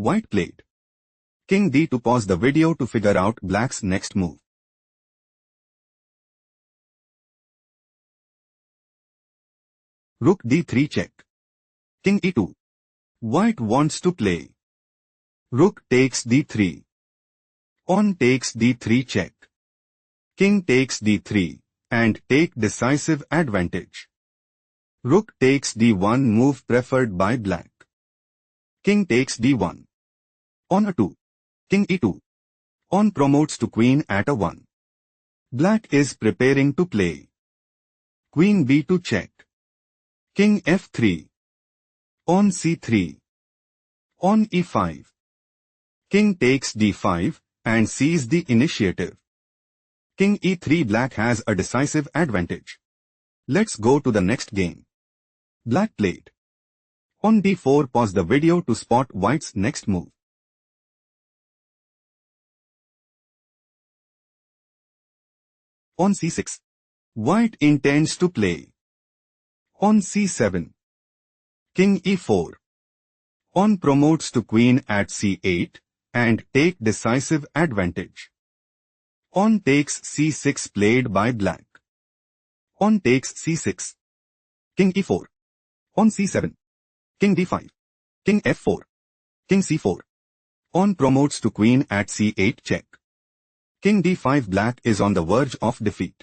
White played King D to pause the video to figure out black's next move. Rook D3 check. King E2. White wants to play. Rook takes D3. Pawn takes D3 check. King takes D3 and take decisive advantage. Rook takes D1 move preferred by black. King takes D1. Pawn A2. King E2. Pawn promotes to queen at A1. Black is preparing to play. Queen B2 check. King F3. Pawn C3. Pawn E5. King takes D5 and seizes the initiative. King E3. Black has a decisive advantage. Let's go to the next game. Black played Pawn D4. Pause the video to spot white's next move. Pawn C6. White intends to play. Pawn C7. King E4. Pawn promotes to queen at C8 and take decisive advantage. Pawn takes C6 played by black. Pawn takes C6. King E4. Pawn C7. King D5. King F4. King C4. Pawn promotes to queen at C8 check. King D5. Black is on the verge of defeat.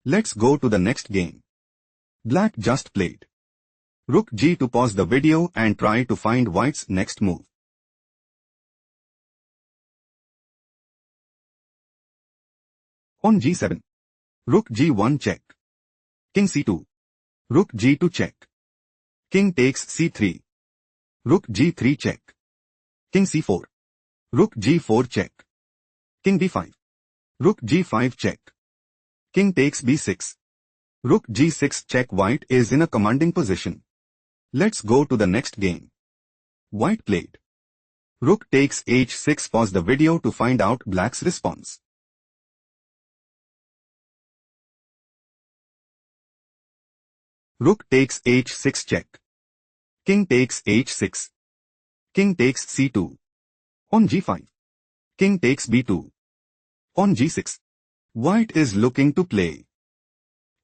Let's go to the next game. Black just played Rook G to pause the video and try to find white's next move. Pawn G7. Rook G1 check. King C2. Rook G2 check. King takes C3. Rook G3 check. King C4. Rook G4 check. King D5. Rook G5 check. King takes B6. Rook G6 check. White is in a commanding position. Let's go to the next game. White played Rook takes H6. Pause the video to find out black's response. Rook takes H6 check. King takes H6. King takes C2. Pawn G5. King takes B2. Pawn G6. White is looking to play.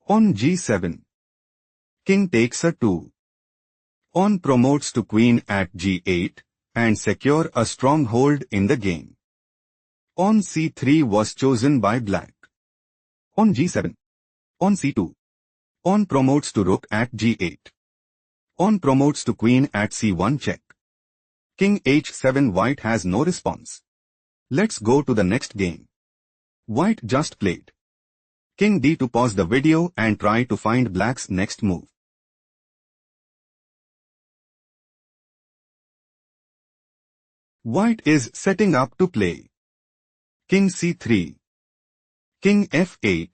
Pawn G7. King takes A2. Pawn promotes to queen at G8 and secure a stronghold in the game. Pawn C3 was chosen by black. Pawn G7. Pawn C2. Pawn promotes to rook at G8. Pawn promotes to queen at C1 check. King H7. White has no response. Let's go to the next game. White just played King D to pause the video and try to find black's next move. White is setting up to play King C3. King F8.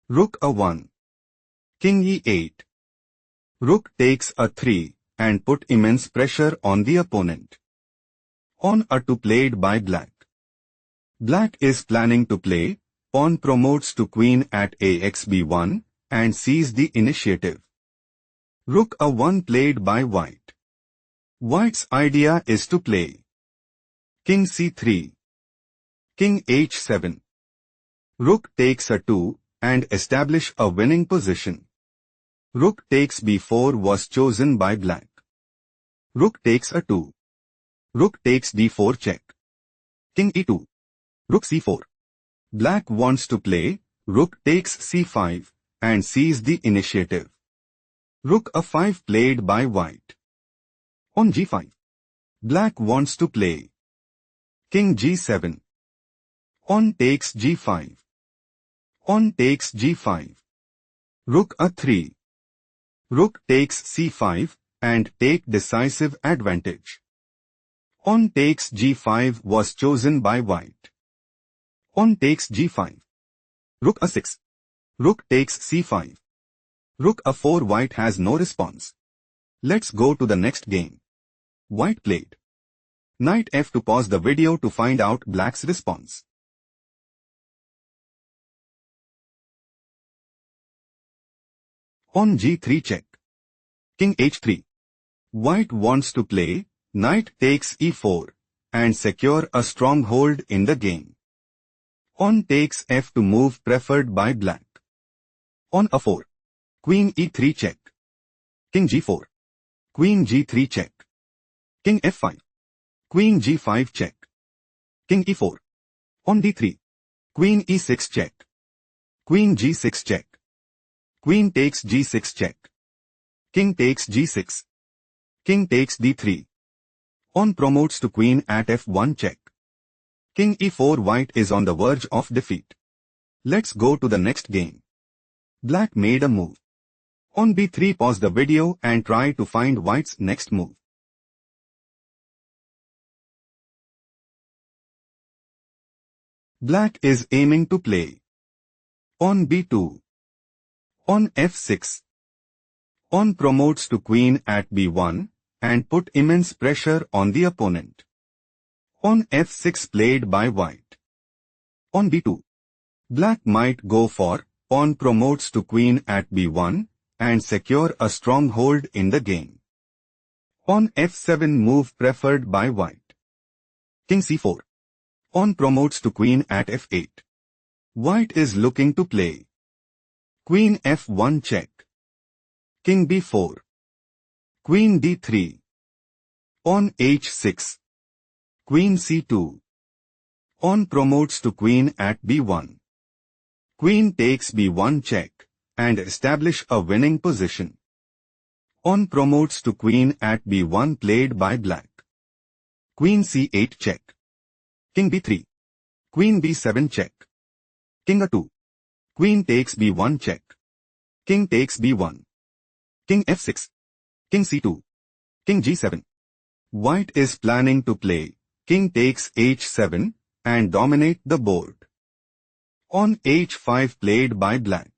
Rook A1. King E8. Rook takes A3 and put immense pressure on the opponent. Pawn A2 played by black. Black is planning to play pawn promotes to queen at AXB1 and seizes the initiative. Rook A1 played by white. White's idea is to play King C3. King H7. Rook takes A2 and establish a winning position. Rook takes B4 was chosen by black. Rook takes A2. Rook takes D4 check. King E2. Rook C4. Black wants to play Rook takes C5 and seizes the initiative. Rook A5 played by white. On G5. Black wants to play King G7. Pawn takes G5. Pawn takes G5. Rook A3. Rook takes C5 and take decisive advantage. Pawn takes G5 was chosen by white. Pawn takes G5. Rook A6. Rook takes C5. Rook A4. White has no response. Let's go to the next game. White played Knight F to pause the video to find out black's response. Pawn G3 check. King H3. White wants to play Knight takes e4 and secure a stronghold in the game. Pawn takes f2 move preferred by black. On a4. Queen e3 check. King g4. Queen g3 check. King f5. Queen g5 check. King e4. On d3. Queen e6 check. Queen g6 check. Queen takes g6 check. King takes g6. King takes d3. Pawn promotes to queen at f1 check. King e4. White is on the verge of defeat. Let's go to the next game. Black made a move. On b3. Pause the video and try to find white's next move. Black is aiming to play. On b2. On f6. Pawn promotes to queen at b1 and put immense pressure on the opponent. On f6 played by white. On b2. Black might go for pawn promotes to queen at b1 and secure a stronghold in the game. On f7 move preferred by white. King c4. Pawn promotes to queen at f8. White is looking to play. Queen f1 check. King b4. Queen d3. Pawn h6. Queen c2. Pawn promotes to queen at b1. Queen takes b1 check and establish a winning position. Pawn promotes to queen at b1 played by black. Queen c8 check. King b3. Queen b7 check. King a2. Queen takes b1 check. King takes b1. King f6. King c2. King g7. White is planning to play king takes h7 and dominate the board. On h5 played by black.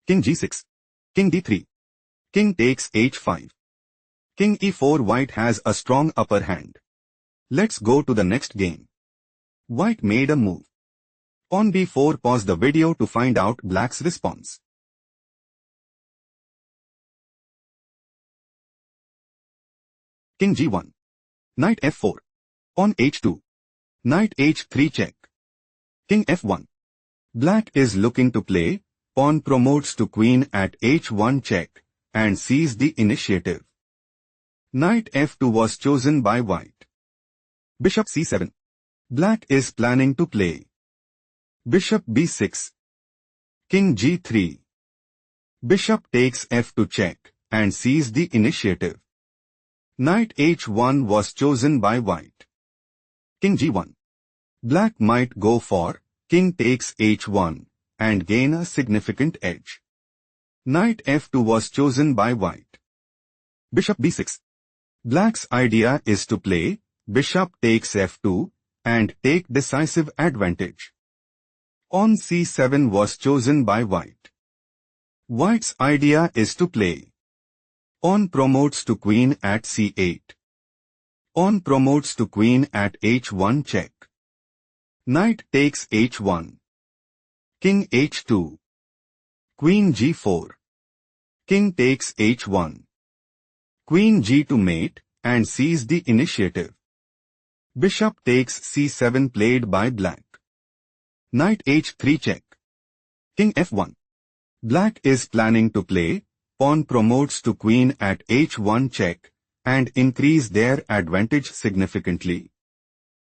King g6. King d3. King takes h5. King e4. White has a strong upper hand. Let's go to the next game. White made a move. On b4. Pause the video to find out black's response. King g1. Knight f4. On h2. Knight h3 check. King f1. Black is looking to play. Pawn promotes to queen at h1 check and seize the initiative. Knight f2 was chosen by white. Bishop c7. Black is planning to play. Bishop b6. King g3. Bishop takes f2 check and seize the initiative. Knight h1 was chosen by white. King g1. Black might go for king takes h1 and gain a significant edge. Knight f2 was chosen by white. Bishop b6. Black's idea is to play bishop takes f2 and take decisive advantage. Pawn c7 was chosen by white. White's idea is to play pawn promotes to queen at c8. Pawn promotes to queen at h1 check. Knight takes h1. King h2. Queen g4. King takes h1. Queen g2 mate and seize the initiative. Bishop takes c7 played by black. Knight h3 check. King f1. Black is planning to play pawn promotes to queen at h1 check and increase their advantage significantly.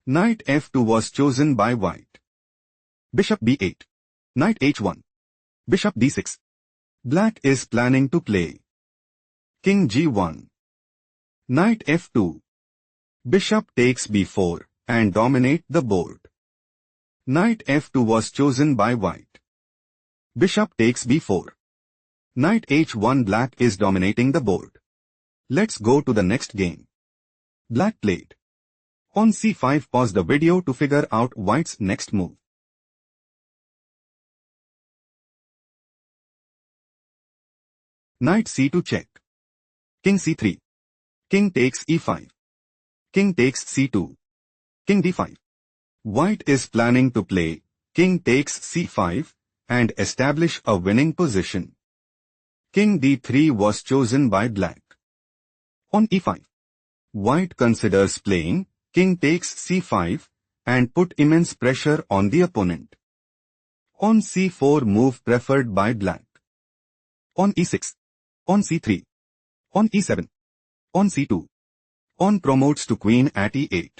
Knight f2 was chosen by white. Bishop b8. Knight h1. Bishop d6. Black is planning to play king g1. Knight f2. Bishop takes b4 and dominate the board. Knight f2 was chosen by white. Bishop takes b4. Knight h1. Black is dominating the board. Let's go to the next game. Black played. On c5. Pause the video to figure out white's next move. Knight c2 check. King c3. King takes e5. King takes c2. King d5. White is planning to play king takes c5 and establish a winning position. King d3 was chosen by black. On e5. White considers playing king takes c5 and put immense pressure on the opponent. On c4 move preferred by black. On e6. On c3. On e7. On c2. On promotes to queen at e8.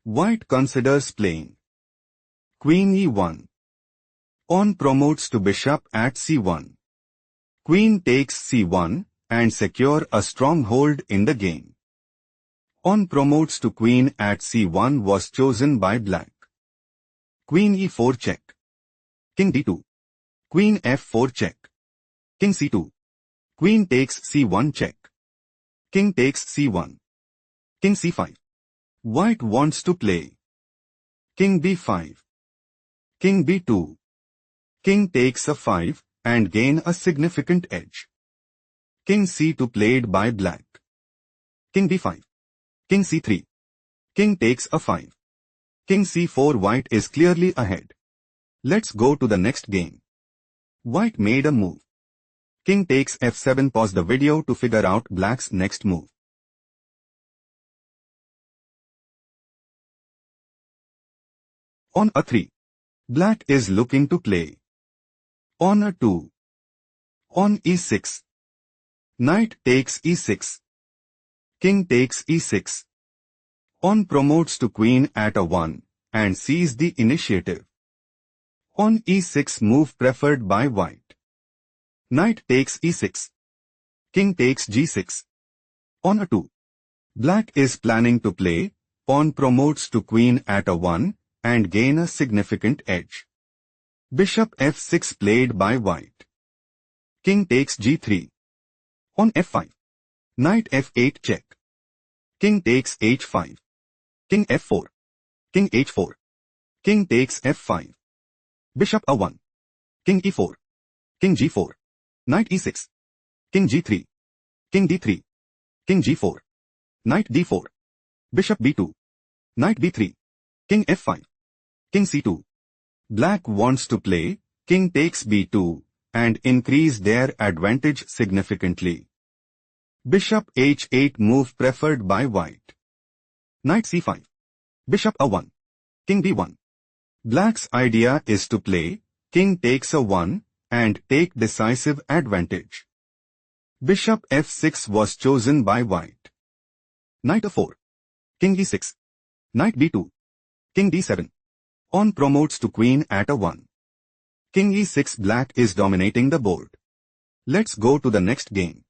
White considers playing queen e1. On promotes to bishop at c1. Queen takes c1 and secure a stronghold in the game. On promotes to queen at c1 was chosen by black. Queen e4 check. King d2. Queen f4 check. King c2. Queen takes c1 check. King takes c1. King c5. White wants to play king b5. King b2. King takes a5 and gain a significant edge. King c2 played by black. King b5. King c3. King takes a5. King c4. White is clearly ahead. Let's go to the next game. White made a move. King takes f7. Pause the video to figure out black's next move. On a3. Black is looking to play. On a2. On e6. Knight takes e6. King takes e6. On promotes to queen at a1 and sees the initiative. On e6 move preferred by white. Knight takes e6. King takes g6. On a2. Black is planning to play pawn promotes to queen at a1 and gain a significant edge. Bishop f6 played by white. King takes g3. On f5. Knight f8 check. King takes h5. King f4. King h4. King takes f5. Bishop a1. King e4. King g4. Knight e6. King g3. King d3. King g4. Knight d4. Bishop b2. Knight b3. King f5. King c2. Black wants to play king takes b2 and increase their advantage significantly. Bishop h8 move preferred by white. Knight c5. Bishop a1. King b1. Black's idea is to play king takes a1 and take decisive advantage. Bishop f6 was chosen by white. Knight a4. King e6. Knight b2. King d7. On promotes to queen at a1. King e6. Black is dominating the board. Let's go to the next game.